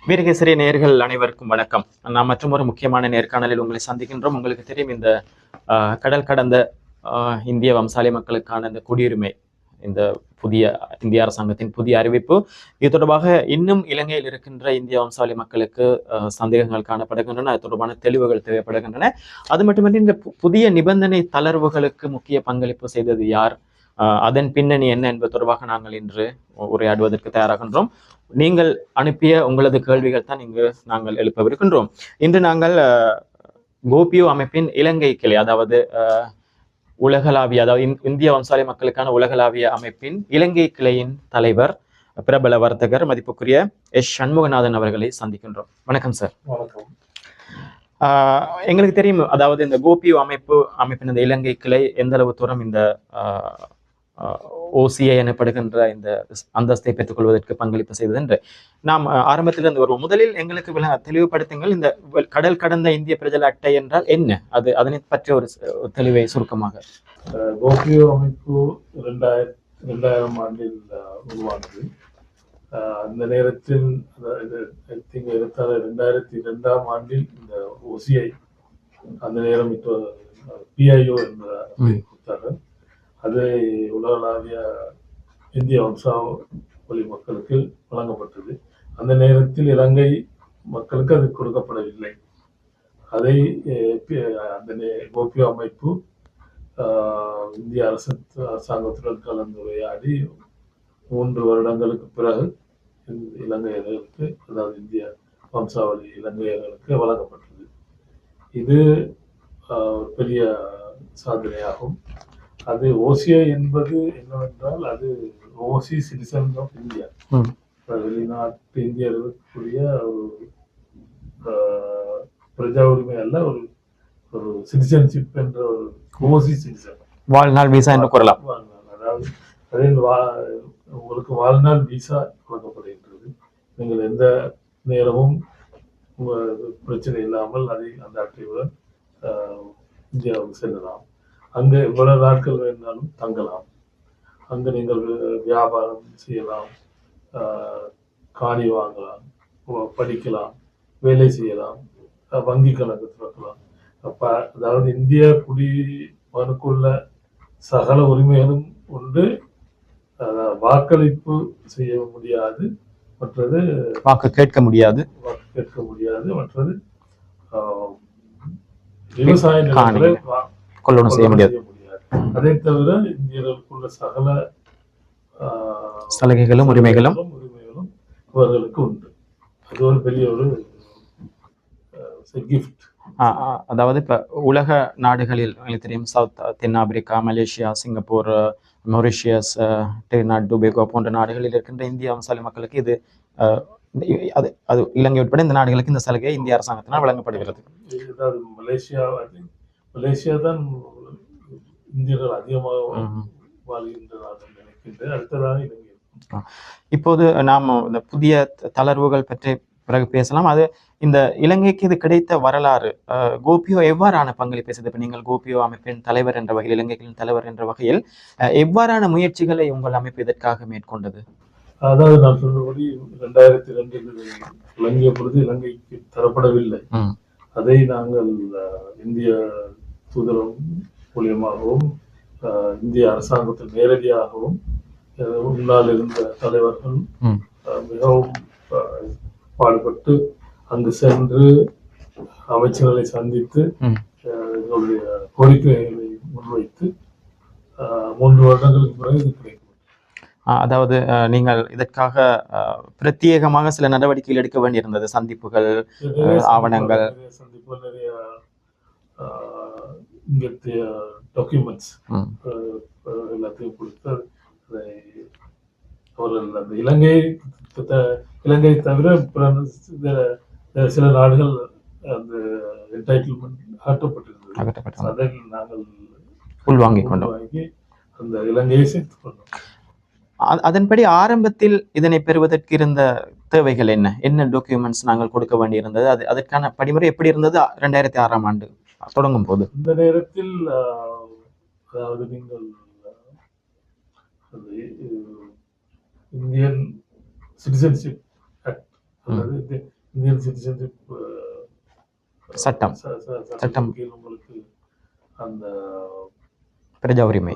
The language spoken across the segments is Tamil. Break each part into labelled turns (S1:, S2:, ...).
S1: வீரகேசரி நேயர்கள் அனைவருக்கும் வணக்கம். நாம் மற்றும் ஒரு முக்கியமான நேர்காணலில் உங்களை சந்திக்கின்றோம். உங்களுக்கு தெரியும், இந்த கடல் கடந்த இந்திய வம்சாலை மக்களுக்கான இந்த குடியுரிமை, இந்த புதிய இந்திய அரசாங்கத்தின் புதிய அறிவிப்பு, இது தொடர்பாக இன்னும் இலங்கையில் இருக்கின்ற இந்திய வம்சாலை மக்களுக்கு சந்தேகங்கள் காணப்படுகின்றன. அது தொடர்பான தெளிவுகள் தேவைப்படுகின்றன. அது மட்டுமன்றி இந்த புதிய நிபந்தனை தளர்வுகளுக்கு முக்கிய பங்களிப்பு செய்தது யார், அதன் பின்னணி என்ன என்பது தொடர்பாக நாங்கள் இன்று உரையாடுவதற்கு தயாராகின்றோம். நீங்கள் அனுப்பிய உங்களது கேள்விகள் தான் இங்கு நாங்கள் எழுப்பவிருக்கின்றோம். இன்று நாங்கள் கோபியோ அமைப்பின் இலங்கை கிளை, அதாவது உலகளாவிய, அதாவது இந்திய வம்சாலை மக்களுக்கான உலகளாவிய அமைப்பின் இலங்கை கிளையின் தலைவர், பிரபல வர்த்தகர், மதிப்புக்குரிய எஸ் சண்முகநாதன் அவர்களை சந்திக்கின்றோம். வணக்கம் சார்.
S2: வணக்கம்.
S1: எங்களுக்கு தெரியும், அதாவது இந்த கோபியோ அமைப்பின் இந்த இலங்கை கிளை எந்த அளவு தூரம் இந்த ஓசிஐ எனப்படுகின்ற இந்த அந்தஸ்தை பெற்றுக் கொள்வதற்கு பங்களிப்பு செய்தது என்று நாம் ஆரம்பத்திலிருந்து வருவோம். முதலில் எங்களுக்கு தெளிவுபடுத்துங்கள், இந்த கடல் கடந்த இந்திய பிரஜல அட்டை என்றால் என்ன, அதனை பற்றிய ஒரு தெளிவை சுருக்கமாக.
S2: கோபியோ அமைப்பு 2000 ஆண்டில் உருவானது. அந்த நேரத்தில் 2002ஆம் ஆண்டில் இந்த ஓசிஐ, அந்த நேரம் இப்போ பிஐஓ என்ற கொடுத்தார்கள். அது உலகளாவிய இந்திய வம்சாவளி மக்களுக்கு வழங்கப்பட்டது. அந்த நேரத்தில் இலங்கை மக்களுக்கு அது கொடுக்கப்படவில்லை. அதை அந்த கோபியோ அமைப்பு இந்திய அரசாங்கத்துடன் கலந்துரையாடி 3 வருடங்களுக்கு பிறகு இலங்கையர்களுக்கு, அதாவது இந்திய வம்சாவளி இலங்கையர்களுக்கு வழங்கப்பட்டது. இது பெரிய சாதனையாகும். அது ஓசிஐ என்பது என்னவென்றால், அது ஓசி சிட்டிசன் ஆஃப் இந்தியா, வெளிநாட்டு இந்தியர்களுக்குரிய ஒரு பிரஜா உரிமை அல்ல, ஒரு சிட்டிசன்ஷிப் என்ற ஒரு ஓசி சிட்டிசன்,
S1: வாழ்நாள் விசா என்று கூறலாம்.
S2: அதாவது அதில் உங்களுக்கு வாழ்நாள் விசா வழங்கப்படுகின்றது. நீங்கள் எந்த நேரமும் பிரச்சனை இல்லாமல் அந்த அட்டையுடன் இந்தியாவுக்கு செல்லலாம். அங்கே எவ்வளவு நாட்கள் வேணாலும் தங்கலாம். அங்கு நீங்கள் வியாபாரம் செய்யலாம், காணி வாங்கலாம், படிக்கலாம், வேலை செய்யலாம், வங்கி கணக்கு திறக்கலாம். அதாவது இந்திய குடிமகனுக்குள்ள சகல உரிமைகளும் உண்டு. வாக்களிப்பு செய்ய முடியாது, மற்றது
S1: வாக்கு கேட்க முடியாது,
S2: மற்றது விவசாய நிலங்களை
S1: கொள்ளணும் செய்ய முடியாது.
S2: அதை தவிர இந்தியர்களுக்குள்ள சகல
S1: சலுகைகளும் உரிமைகளும்
S2: அவர்களுக்கு உண்டு. அது ஒரு பெரிய ஒரு கிஃப்ட்.
S1: அதாவது இப்ப உலக நாடுகளில் உங்களுக்கு தெரியும், தென்னாப்பிரிக்கா, மலேசியா, சிங்கப்பூர், மொரிஷியஸ், டிரினிடாட், டொபேகோ போன்ற நாடுகளில் இருக்கின்ற இந்திய வம்சாலை மக்களுக்கு இது அது இலங்கை உட்பட இந்த நாடுகளுக்கு இந்த சலுகை இந்திய அரசாங்கத்தினால் வழங்கப்படுகிறது.
S2: மலேசியா தான் இந்தியர்கள் அதிகமாக வாழ்கின்றனர் நினைக்கின்றேன். அடுத்ததாக இலங்கை.
S1: இப்போது நாம் இந்த புதிய தளர்வுகள் பற்றி பிறகு பேசலாம். அது இந்த இலங்கைக்கு இது கிடைத்த வரலாறு, கோபியோ எவ்வாறான பங்களிப்பை செய்தது? இப்போ நீங்கள் கோபியோ அமைப்பின் தலைவர் என்ற வகையில், இலங்கைகளின் தலைவர் என்ற வகையில் எவ்வாறான முயற்சிகளை உங்கள் அமைப்பு இதற்காக மேற்கொண்டது?
S2: அதாவது நான் சொன்னபடி 2002 இலங்கை பொழுது இலங்கைக்கு தரப்படவில்லை. அதை நாங்கள் இந்திய தூதரம் மூலியமாகவும் இந்திய அரசாங்கத்தில் நேரடியாகவும் முன்னால் இருந்த தலைவர்கள் மிகவும் பாடுபட்டு அங்கு சென்று அமைச்சர்களை சந்தித்து எங்களுடைய கோரிக்கைகளை முன்வைத்து 3 வருடங்களுக்கு பிறகு இது கிடைக்கும்.
S1: அதாவது நீங்கள் இதற்காக பிரத்யேகமாக சில நடவடிக்கைகள் எடுக்க வேண்டியிருந்தது, சந்திப்புகள், ஆவணங்கள்,
S2: நிறைய இங்கத்திய டாக்குமெண்ட்ஸ் எல்லாத்தையும் கொடுத்து அவர்கள் அந்த இலங்கை தவிர சில நாடுகள் அந்த என்டைட்டில்மெண்ட் ஆட்டப்பட்டிருந்தது. அதை நாங்கள்
S1: உள்வாங்கிக் கொண்டோம்,
S2: அந்த இலங்கையை சேர்த்துக் கொண்டோம்.
S1: அதன்படி ஆரம்பத்தில் இதனை பெறுவதற்கு இருந்த தேவைகள் என்ன டாக்குமெண்ட்ஸ் நாங்கள் கொடுக்க வேண்டியிருந்தது? அதற்கான படிமுறை எப்படி இருந்தது 2006ஆம் ஆண்டு தொடங்கும் போது?
S2: இந்த நேரத்தில் அதாவது நீங்கள் இந்தியன் சிட்டிசன்ஷிப் ஆக்ட், அதாவது இந்தியன் சிட்டிசன்ஷிப்
S1: சட்டம்
S2: சட்டம் கீழ் உங்களுக்கு அந்த
S1: பிரஜா உரிமை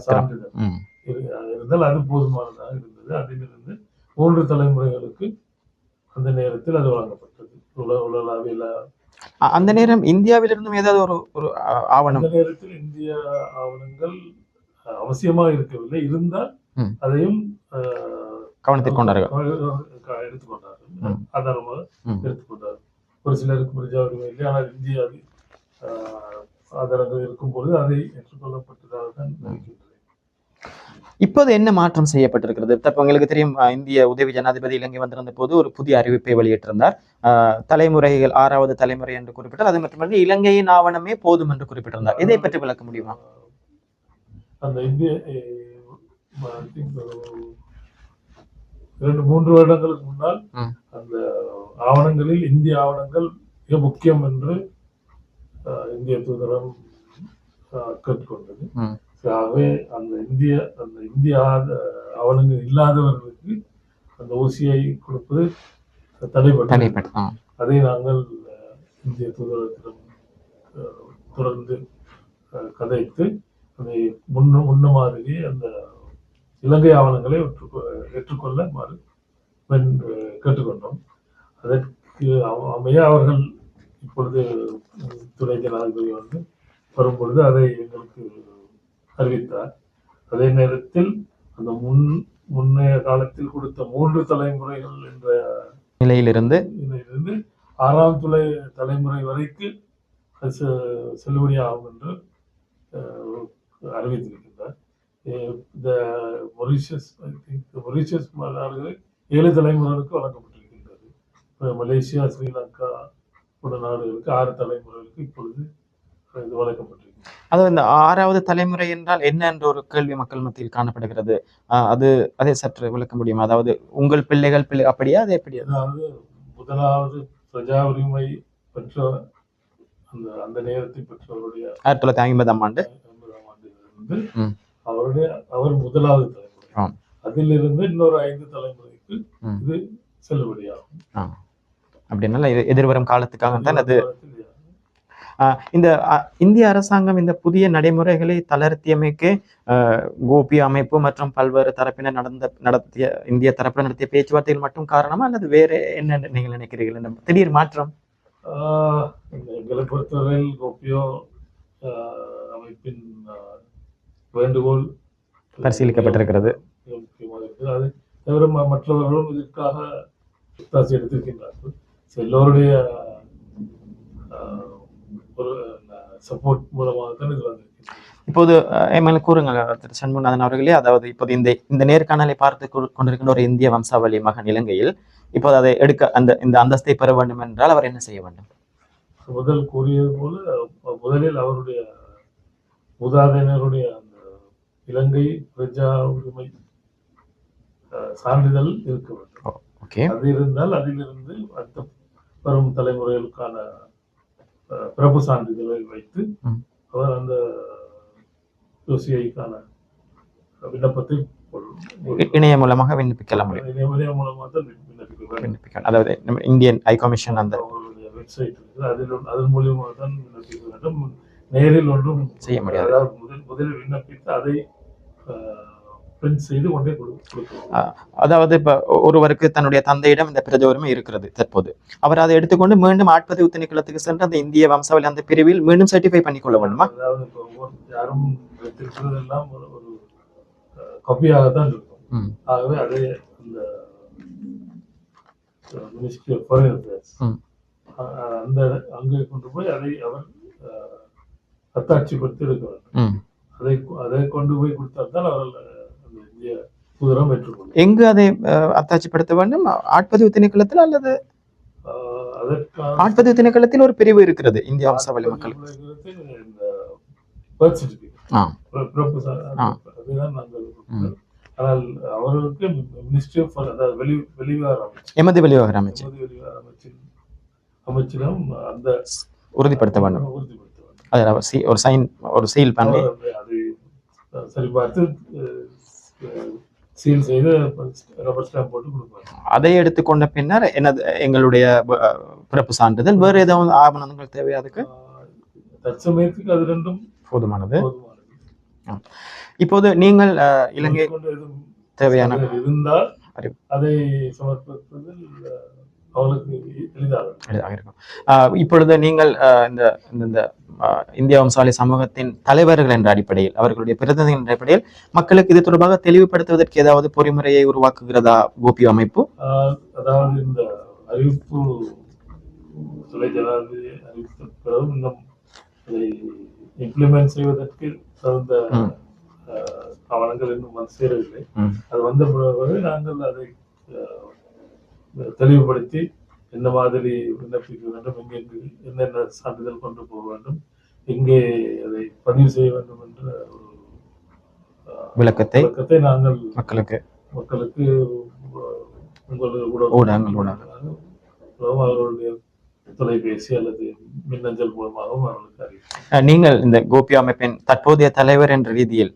S2: சான்றிதழ் இருந்தால் அது போதுமானதாக இருந்தது. அதிலிருந்து 3 தலைமுறைகளுக்கு அந்த நேரத்தில் அது வழங்கப்பட்டது. உலகளாவிய
S1: அந்த நேரம் இந்தியாவிலிருந்தும் ஏதாவது ஒரு ஒரு ஆவணம்?
S2: அந்த நேரத்தில் இந்திய ஆவணங்கள் அவசியமாக இருக்கவில்லை. இருந்தால் அதையும்
S1: கவனத்தில் கொண்டார்கள்,
S2: எடுத்துக்கொண்டார்கள், ஆதாரமாக எடுத்துக்கொண்டார்கள். ஒரு சிலருக்கு பிரஜா உரிமை இல்லை, ஆனால் இந்திய ஆதாரங்கள் இருக்கும் பொழுது அதை ஏற்றுக்கொள்ளப்பட்டதாக தான் நினைக்கின்றேன்.
S1: இப்போது என்ன மாற்றம் செய்யப்பட்டிருக்கிறது? இப்போ உங்களுக்கு தெரியும், இந்திய உதவி ஜனாதிபதி இலங்கை வந்திருந்த போது ஒரு புதிய அறிவிப்பை வெளியிட்டிருந்தார். தலைமுறைகள் 6வது தலைமுறை என்று குறிப்பிட்டார். அது மட்டுமல்ல இலங்கையின் ஆவணமே போதும் என்று குறிப்பிட்டிருந்தார். இதை பற்றி விளக்க முடியுமா?
S2: அந்த இந்திய 2-3 வருடங்களுக்கு முன்னால் அந்த ஆவணங்களில் இந்திய ஆவணங்கள் மிக முக்கியம் என்று இந்திய தூதரம் கேட்டுக்கொண்டது. ஆகவே அந்த இந்திய ஆவணங்கள் இல்லாதவர்களுக்கு அந்த ஊசியை கொடுப்பது தடைப்பட்டது. அதை நாங்கள் இந்திய தூதரத்திடம் தொடர்ந்து கதைத்து அதை முன்ன மாதிரி அந்த இலங்கை ஆவணங்களை ஏற்றுக்கொள்ள கேட்டுக்கொண்டோம். அதற்கு அமைய அவர்கள் இப்பொழுது துணை ஜனாதிபதி வந்து வரும்பொழுது அதை எங்களுக்கு அறிவித்தார். அதே நேரத்தில் அந்த முன்னைய காலத்தில் கொடுத்த 3 தலைமுறைகள் என்ற
S1: நிலையிலிருந்து
S2: 6ஆம் தலைமுறை வரைக்கு செல்லுபடியாகும் என்று அறிவித்திருக்கின்றார். இந்த மொரீஷியஸ் நாடுகளில் 7 தலைமுறைகளுக்கு வழங்கப்பட்டிருக்கின்றது. மலேசியா, ஸ்ரீலங்கா போன்ற நாடுகளுக்கு 6 தலைமுறைகளுக்கு இப்பொழுது இது வழங்கப்பட்டிருக்கிறது.
S1: அதாவது இந்த 6வது தலைமுறை என்றால் என்ன என்ற ஒரு கேள்வி மக்கள் மத்தியில் காணப்படுகிறது. அதை சற்று விளக்க முடியுமா? அதாவது உங்கள் பிள்ளைகள் அப்படியா, அது எப்படியா?
S2: அதாவது முதலாவது பிரஜா உரிமை பெற்ற அந்த நேரத்தில் பெற்றவருடைய
S1: 1950ஆம் ஆண்டு
S2: இருந்து அவர் முதலாவது தலைமுறை. அதிலிருந்து இன்னொரு 5 தலைமுறைக்கு இது செல்லுபடியாகும்.
S1: அப்படின்னால எதிர்வரும் காலத்துக்காக தான் அது. இந்த இந்திய அரசாங்கம் இந்த புதிய நடைமுறைகளை தளர்த்தியமைக்கு கோபி அமைப்பு மற்றும் பல்வேறு தரப்பினர் நடத்திய இந்திய தரப்பினர் நடத்திய பேச்சுவார்த்தைகள் மட்டும் காரணமா, அல்லது வேற என்ன நீங்கள் நினைக்கிறீர்கள் இந்த திடீர் மாற்றம்?
S2: எங்களை பொறுத்தவரையில் கோபியோ அமைப்பின் வேண்டுகோள்
S1: பரிசீலிக்கப்பட்டிருக்கிறது.
S2: அது தவிர மற்றவர்களும் இதற்காக ஒத்தாசை எடுத்திருக்கின்றார்கள். எல்லோருடைய ஒரு சப்போர்ட் மூலமாக தான் இது வந்திருக்கு.
S1: இப்போது கூறுங்க திரு சண்முகநாதன் அவர்களே, அதாவது இப்போது இந்த நேர்காணலை பார்த்து கொண்டிருக்கின்ற ஒரு இந்திய வம்சாவளி மகன் இலங்கையில் இப்போது அதை எடுக்க இந்த அந்தஸ்தை பெற வேண்டும் என்றால் அவர் என்ன செய்ய வேண்டும்?
S2: முதல் கூறியது போல முதலில் அவருடைய மூதாதையினருடைய அந்த இலங்கை பிரஜா உரிமை சான்றிதழ் இருக்க வேண்டும். அது இருந்தால் அதிலிருந்து அடுத்த வரும் தலைமுறைகளுக்கான பிறப்பு சான்றிதழை வைத்து அவர் அந்த யோசியைக்கான விண்ணப்பத்தை
S1: இணைய மூலமாக விண்ணப்பிக்கலாம்.
S2: இணைய மூலமாக தான்
S1: விண்ணப்பிக்கலாம். அதாவது இந்தியன் ஹை கமிஷன் அந்த
S2: வெப்சைட் இருக்குது, அதன் மூலியமாக தான் விண்ணப்பிக்க வேண்டும். நேரில் ஒன்றும்
S1: செய்ய முடியாது.
S2: அதாவது முதலில் விண்ணப்பித்து அதை பிரிண்ட் செய்து கொண்டே கொடுக்கலாம்.
S1: அதாவது இப்ப ஒருவருக்கு தன்னுடைய தந்தையிடம் இந்த பிரஜா உரிமை இருக்கிறது தற்போது, அவர் அதை எடுத்துக்கொண்டு மீண்டும் ஆட்பதிவு திணைக்களத்துக்கு சென்று அந்த இந்திய வம்சாவளி அந்த பிரிவில் மீண்டும் சர்டிஃபை பண்ணிக்கொள்ள வேண்டுமா?
S2: அதாவது யாரும் வைத்திருக்கிறதெல்லாம் ஒரு காப்பியாக தான் இருக்கும். ஆகவே அதை அந்த மினிஸ்ட்ரி ஆஃப் ஃபாரின் அஃபேர்ஸ் அந்த அங்கே கொண்டு போய் அதை அவர் அத்தாட்சிப்படுத்தி எடுக்க வேண்டும். அதை கொண்டு போய் கொடுத்தால்தான் அவர்கள் அந்த இந்திய தூதரம் ஏற்றுக்கொள்ளும்.
S1: எங்கு அதை அத்தாட்சிப்படுத்த வேண்டும்? ஆட்பதிவு திணைக்களத்தில் அல்லது ஆட்பதிவு திணைக்களத்தில் ஒரு பிரிவு இருக்கிறது இந்திய வம்சாவளி மக்கள்.
S2: இந்த பர்த் சர்டிஃபிகேட் அதுதான் நாங்கள். ஆனால் அவர்களுக்கு மினிஸ்ட்ரி ஆஃப் வெளிவிவகார அமைச்சர்
S1: எமது வெளிவிவகார
S2: அமைச்சிடம் அந்த
S1: உறுதிப்படுத்த வேண்டும். அதில் ஒரு சைன் ஒரு சீல் பண்ணி
S2: அதை சரிபார்த்து சீல் செய்து ரப்பர் ஸ்டாம்ப் போட்டு கொடுப்பாங்க.
S1: அதை எடுத்துக்கொண்ட பின்னர் எனது எங்களுடைய பிறப்பு சான்றிதழ் வேறு ஏதாவது ஆவணங்கள் தேவை அதுக்கு?
S2: தற்சமயத்துக்கு அது ரெண்டும்
S1: போதுமானது.
S2: போதுமானது.
S1: இப்போது நீங்கள் இலங்கை
S2: எதுவும்
S1: தேவையான
S2: இருந்தால் அதை சமர்ப்பிப்பதில் அவளுக்கு எளிதாக
S1: இருக்கும். இப்பொழுது நீங்கள் இந்த இந்த இந்திய வம்சாவளி சமூகத்தின் தலைவர்கள் என்ற அடிப்படையில் அவர்களுடைய பிரதிநிதிகள் என்ற அடிப்படையில் மக்களுக்கு இது தொடர்பாக தெளிவுபடுத்துவதற்கு ஏதாவது பொறிமுறையை உருவாக்குகிறதா கோபி அமைப்பு?
S2: அதாவது இந்த அறிவிப்பு துணை ஜனாதிபதி அறிவித்த பிறகு இன்னும் அதை இம்ப்ளிமெண்ட் செய்வதற்கு தகுந்த ஆவணங்கள் இன்னும் வந்து சேரவில்லை. அது வந்த பிறகு நாங்கள் அதை தெளிவுபடுத்தி என்ன மாதிரி விண்ணப்பிக்க வேண்டும், எங்கெங்கு என்னென்ன சான்றிதழ் கொண்டு போக வேண்டும், எங்கே அதை பதிவு செய்ய வேண்டும் என்ற ஒரு விளக்கத்தை நாங்கள் மக்களுக்கு அவர்களுடைய தொலைபேசி அல்லது மின்னஞ்சல் மூலமாகவும் அவர்களுக்கு அறிவிக்கும்.
S1: நீங்கள் இந்த கோபி அமைப்பின் தற்போதைய தலைவர் என்ற ரீதியில்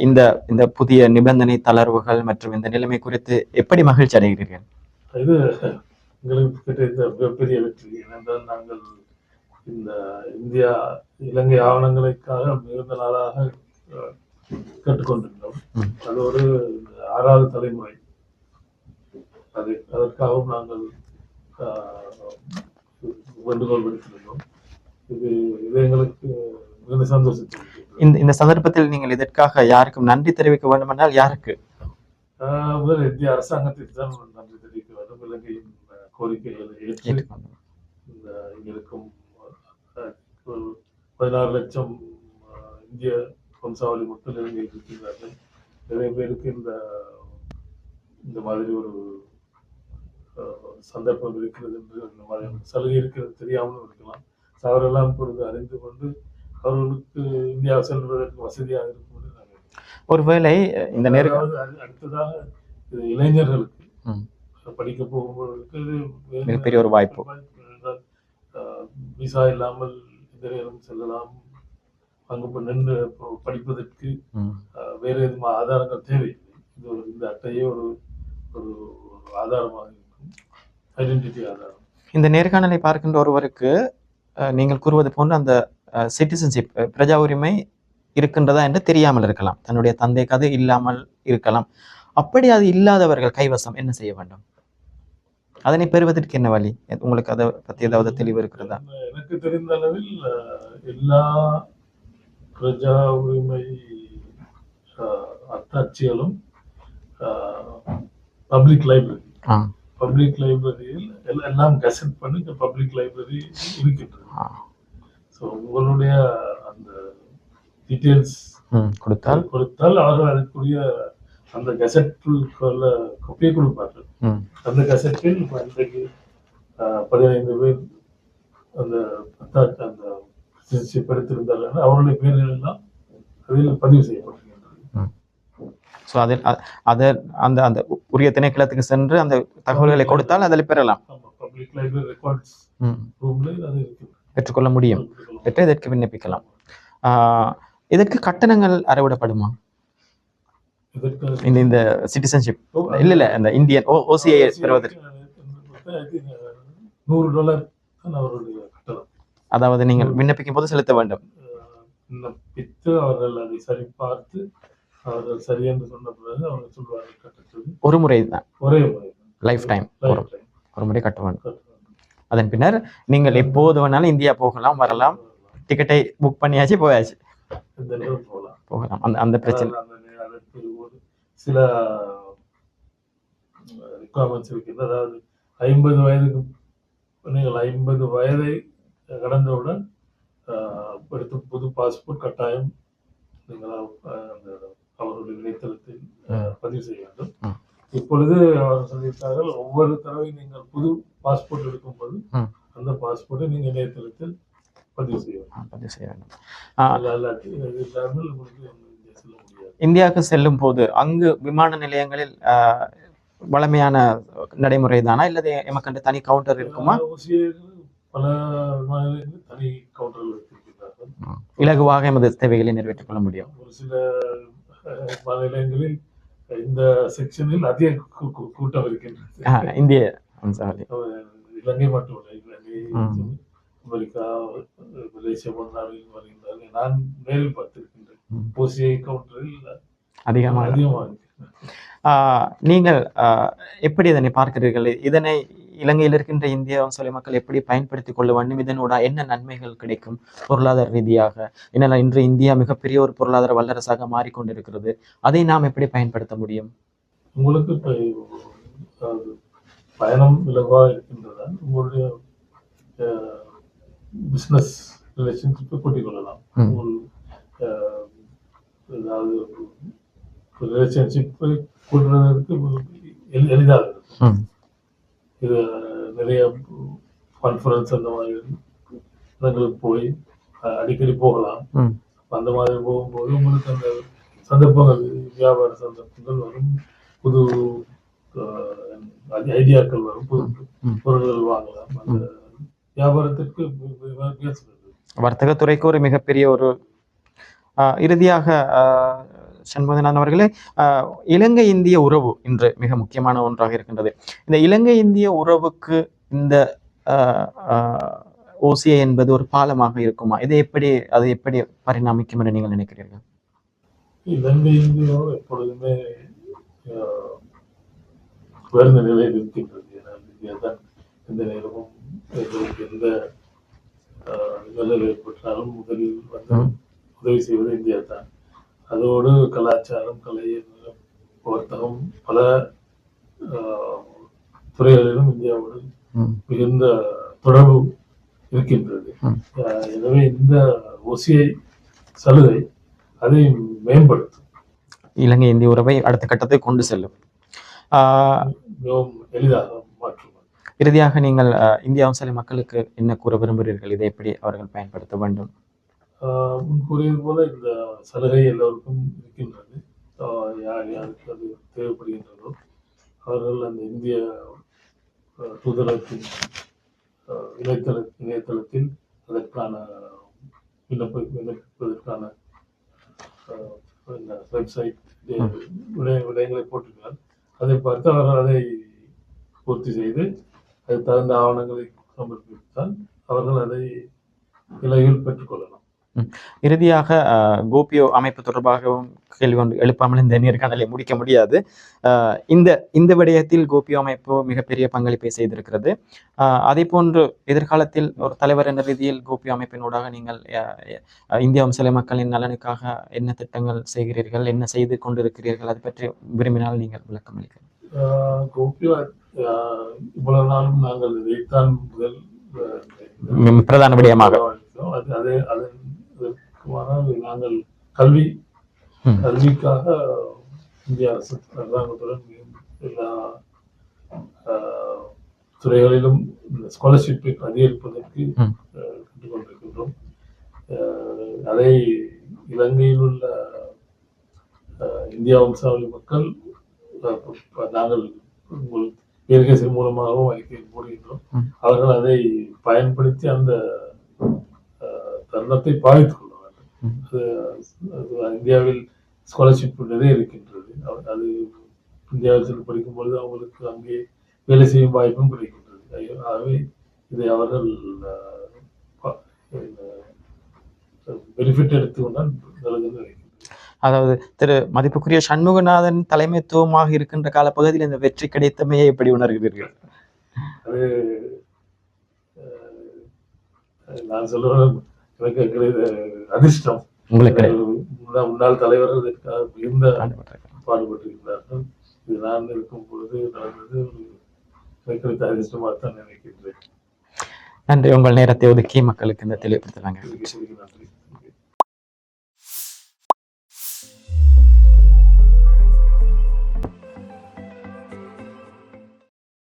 S1: இந்த இந்த புதிய நிபந்தனை தளர்வுகள் மற்றும் இந்த நிலைமை குறித்து எப்படி மகிழ்ச்சி அடைகிறீர்கள்?
S2: இது எங்களுக்கு கிடைத்த மிகப்பெரிய வெற்றி. ஏனென்றால் நாங்கள் இந்த இந்தியா இலங்கை ஆவணங்களுக்காக மிகுந்த நாளாக கேட்டுக்கொண்டிருந்தோம். அது ஒரு 6வது தலைமுறை. அதற்காகவும் நாங்கள் வேண்டுகோள் விடுத்திருந்தோம். இது எங்களுக்கு மிகுந்த சந்தோஷத்தை.
S1: இந்த சந்தர்ப்பத்தில் நீங்கள் இதற்காக யாருக்கும் நன்றி தெரிவிக்க வேண்டும் என்றால் யாருக்கு?
S2: முதல் இந்திய அரசாங்கத்திற்கு தான் நன்றி தெரிவிக்க வேண்டும். இலங்கையின் கோரிக்கைகளை ஏற்று இந்த இங்கிருக்கும் 16 லட்சம் இந்திய வம்சாவளி மக்கள் இலங்கையில் இருக்கின்றார்கள். நிறைய பேருக்கு இந்த மாதிரி ஒரு சந்தர்ப்பம் இருக்கிறது என்று இந்த மாதிரி சலுகை இருக்கிறது தெரியாமலும் இருக்கலாம். அவரெல்லாம் இப்பொழுது அறிந்து கொண்டு அவர்களுக்கு இந்தியா செல்வதற்கு வசதியாக இருக்கும்.
S1: ஒருவேளை இந்த நேரம்
S2: அடுத்ததாக இளைஞர்களுக்கு படிக்க போகும்போது
S1: மிகப்பெரிய ஒரு வாய்ப்பு.
S2: விசா இல்லாமல் இந்த நேரம் செல்லலாம். அங்கு நின்று படிப்பதற்கு வேறு எதுவும் ஆதாரங்கள் தேவையில்லை. இந்த அட்டையே ஒரு ஆதாரமாக இருக்கும், ஐடென்டிட்டி ஆதாரம்.
S1: இந்த நேர்காணலை பார்க்கின்ற ஒருவருக்கு நீங்கள் கூறுவது போன்று அந்த சிட்டிசன்ஷிப் பிரஜா உரிமை இருக்கின்றதா என்று தெரியாமல் இருக்கலாம், தன்னுடைய தந்தைக்கு அது இல்லாமல் இருக்கலாம். அப்படி அது இல்லாதவர்கள் கைவசம் என்ன செய்ய வேண்டும்? அதனை பெறுவதற்கு என்ன வழி? உங்களுக்கு அதை பற்றி ஏதாவது தெளிவு இருக்கிறதா?
S2: எனக்கு தெரிந்த அளவில் எல்லா பிரஜா உரிமை அத்தாட்சிகளும் பப்ளிக் லைப்ரரியில் எல்லாம் கசெட் பண்ணி பப்ளிக் லைப்ரரி இருக்கின்றது. ஸோ உங்களுடைய அந்த டீட்டெயில்ஸ் கொடுத்தால் அவர்கள் அதுக்குரிய அந்த கசெட்டுக்குள்ள கொப்பியை கொடுப்பார்கள். அந்த கசெட்டில் இன்றைக்கு 15 பேர் அந்த எடுத்திருந்தார்கள். அவருடைய பேர்கள் எல்லாம் அதில் பதிவு செய்யப்பட்டிருக்கின்றன.
S1: ஸோ அதில் அந்த அந்த உரிய திணைக்களத்துக்கு சென்று அந்த தகவல்களை கொடுத்தால் அதில் பெறலாம்.
S2: பப்ளிக் லைப்ரரி ரெக்கார்ட்ஸ் ரூம்ல அது
S1: பெற்றுக்கொள்ள முடியும். பெற்று இதற்கு விண்ணப்பிக்கலாம். இதற்கு கட்டணங்கள் அறவிடப்படுமா? இந்த சிட்டிசன்ஷிப் இல்ல இந்த இந்தியன் ஓசிஐ பெறுவதற்கு
S2: $100 அவருடைய கட்டணம்.
S1: அதாவது நீங்கள் விண்ணப்பிக்கும் போது செலுத்த வேண்டும்.
S2: விண்ணப்பித்து அவர்கள் அதை சரி பார்த்து அவர்கள் சரி என்று சொன்ன பிறகு அவங்க சொல்வார்கள் கட்டணம்.
S1: ஒரு முறை தான்,
S2: ஒரே முறை,
S1: லைஃப் டைம் ஒரு முறை கட்ட வேண்டும். அதன் பின்னர் நீங்கள் எப்போது வேணாலும் இந்தியா போகலாம், வரலாம். டிக்கெட்டை புக் பண்ணியாச்சு, போயாச்சு, போகலாம். அந்த பிரச்சனை.
S2: அதற்கு ஒரு சில ரிக்வயர்மெண்ட்ஸ் இருக்கிறது. அதாவது 50 வயதுக்கு நீங்கள் 50 வயதை கடந்தவுடன் எடுத்து புது பாஸ்போர்ட் கட்டாயம் நீங்கள் அவருடைய இணையதளத்தில் பதிவு செய்ய வேண்டும். இப்பொழுது அவர் சொல்லியிருக்கார்கள், ஒவ்வொரு தடவையும் நீங்கள் புது பாஸ்போர்ட் எடுக்கும்போது அந்த பாஸ்போர்ட்டை நீங்கள் இணையதளத்தில் பதிவு செய்ய வேண்டும்.
S1: இந்தியாவுக்கு செல்லும் போது அங்கு விமான நிலையங்களில் வளமையான நடைமுறை தானா இல்லது எமக்கு தனி கவுண்டர் இருக்குமா?
S2: பல விமான நிலையங்களில் தனி கவுண்டர்கள் வைத்திருக்கிறார்கள்.
S1: இலகுவாக எமது தேவைகளை நிறைவேற்றிக் கொள்ள முடியும்.
S2: ஒரு சில விமான நிலையங்களில் இந்த செக்ஷனில் அதிக கூட்டம் இருக்கின்றது.
S1: இந்திய வம்சாவளி.
S2: இலங்கை மட்டுமல்ல, இலங்கை,
S1: ம்.
S2: அமெரிக்கா, மலேசியா போன்ற நாடுகளில் வருகின்றார்கள். நான் நேரில் பார்த்திருக்கின்றேன்.
S1: ம்.
S2: ஓசிஐ கவுண்டரில்
S1: அதிகமாக
S2: அதிகமாக இருக்கு.
S1: நீங்கள் எப்படி இதனை பார்க்கிறீர்கள்? இதனை இலங்கையில் இருக்கின்ற இந்திய வம்சாவளி மக்கள் எப்படி பயன்படுத்திக் கொள்ள வேண்டும்? இதனோட என்ன நன்மைகள் கிடைக்கும் பொருளாதார ரீதியாக? ஏன்னா இன்று இந்தியா மிகப்பெரிய ஒரு பொருளாதார வல்லரசாக மாறிக்கொண்டிருக்கிறது. அதை நாம் எப்படி பயன்படுத்த முடியும்?
S2: உங்களுக்கு இப்போ பயணம் இலகுவாக இருக்கின்றதா? உங்களுடைய பிஸ்னஸ் ரிலேஷன்ஷிப்பை கூட்டிக் கொள்ளலாம். உங்கள் ஏதாவது ரிலேஷன்ஷிப்பை கூட்டுறதற்கு எளிதாக இருக்கும். இது நிறைய கான்ஃபரன்ஸ் அந்த மாதிரி இடங்களுக்கு போய் அடிக்கடி போகலாம். அந்த மாதிரி போகும்போது உங்களுக்கு அந்த சந்தர்ப்பங்கள், வியாபார சந்தர்ப்பங்கள் வரும், புது ஐடியாக்கள் வரும், புது பொருட்கள் வாங்கலாம். அந்த வியாபாரத்திற்கு
S1: வர்த்தகத்துறைக்கு ஒரு மிகப்பெரிய ஒரு இறுதியாக சண்முகநாதன் அவர்களே, இலங்கை இந்திய உறவு இன்று மிக முக்கியமான ஒன்றாக இருக்கின்றது. இந்த இலங்கை இந்திய உறவுக்கு இந்த ஓசிஐ என்பது ஒரு பாலமாக இருக்குமா? அது எப்படி பரிணாமிக்கும் என்று நீங்கள் நினைக்கிறீர்கள்?
S2: இலங்கை இந்தியா எப்பொழுதுமே உயர்ந்த நிலையில் இருக்கின்றது. இந்தியாதான் எந்த நேரமும் எந்த நிலை ஏற்பட்டாலும் முதலில் வந்து உதவி செய்வது இந்தியா தான். அதோடு கலாச்சாரம், கலை, வர்த்தகம், பல துறைகளிலும் இந்தியாவோடு மிகுந்த தொடர்பு இருக்கின்றது. எனவே இந்த ஓசிஐ சலுகை அதை மேம்படுத்தும்,
S1: இலங்கை இந்திய உறவை அடுத்த கட்டத்தை கொண்டு செல்லும்,
S2: மிகவும் எளிதாக மாற்றும்.
S1: இறுதியாக நீங்கள் இந்திய வம்சாவளி மக்களுக்கு என்ன கூற விரும்புகிறீர்கள்? இதை எப்படி அவர்கள் பயன்படுத்த வேண்டும்?
S2: கூறியது போல இந்த சலுகை எல்லோருக்கும் இருக்கின்றது. யார் யாருக்கு அது தேவைப்படுகின்றதோ அவர்கள் அந்த இந்திய தூதரகத்தின் இணையதளத்தில் அதற்கான விண்ணப்பிப்பதற்கான வெப்சைட் விடயங்களை போட்டிருக்கிறார். அதை பார்த்து அவர்கள் அதை பூர்த்தி செய்து அது தகுந்த ஆவணங்களை சமர்ப்பித்தால் அவர்கள் அதை இலகில் பெற்றுக்கொள்ளலாம்.
S1: இறுதியாக கோபியோ அமைப்பு தொடர்பாகவும் கேள்வி ஒன்று எழுப்பாமல் இந்த நேர்காணலை முடிக்க முடியாது. இந்த விடயத்தில் கோபியோ அமைப்பு மிகப்பெரிய பங்களிப்பை செய்திருக்கிறது. அதே போன்று எதிர்காலத்தில் ஒரு தலைவர் என்ற ரீதியில் கோபியோ அமைப்பினூடாக நீங்கள் இந்திய வம்சாவளி மக்களின் நலனுக்காக என்ன திட்டங்கள் செய்கிறீர்கள், என்ன செய்து கொண்டிருக்கிறீர்கள், அதை பற்றி விரும்பினால் நீங்கள் விளக்கம் அளிக்கலாம்.
S2: கோபியோ இவ்வளவு நாளும் நாங்கள் இதைத்தான் முதல்
S1: பிரதான விடயமாக
S2: நாங்கள் கல்விக்காக இந்திய அரசாங்கத்துடன் எல்லா துறைகளிலும் ஸ்காலர்ஷிப்பை அதிகரிப்பதற்கு கற்றுக்கொண்டிருக்கின்றோம். அதை இலங்கையில் உள்ள இந்திய வம்சாவளி மக்கள் நாங்கள் பேர்கேசரி மூலமாகவும் அறிக்கையில் போடுகின்றோம். அவர்கள் அதை பயன்படுத்தி அந்த தருணத்தை பாதித்துக் கொள்ள வேண்டும். இந்தியாவில் ஸ்காலர்ஷிப் நிறைய இருக்கின்றது. அது இந்தியாவில் படிக்கும் பொழுது அவங்களுக்கு அங்கே வேலை செய்யும் வாய்ப்பும் கிடைக்கின்றது. ஆகவே இதை அவர்கள் பெனிஃபிட் எடுத்துக்கொண்டால் நல்லது நினைக்கின்றனர்.
S1: அதாவது திரு மதிப்புக்குரிய சண்முகநாதன் தலைமைத்துவமாக இருக்கின்ற காலப்பகுதியில் இந்த வெற்றி கிடைத்தமையை எப்படி உணர்கிறீர்கள்?
S2: அது நான் சொல்லுவேன், எனக்கு கிடைத்த அதிர்ஷ்டம்.
S1: உங்களுக்கு
S2: முன்னாள் தலைவர்கள் இதற்காக மிகுந்த பாடுபட்டிருக்கிறார்கள். இது நான் இருக்கும் பொழுது நடந்தது எனக்கு கிடைத்த அதிர்ஷ்டமாக தான் நினைக்கின்றேன்.
S1: நன்றி. உங்கள் நேரத்தை ஒதுக்கி மக்களுக்கு இந்த தெளிவுபடுத்தலாங்க.
S2: நன்றி.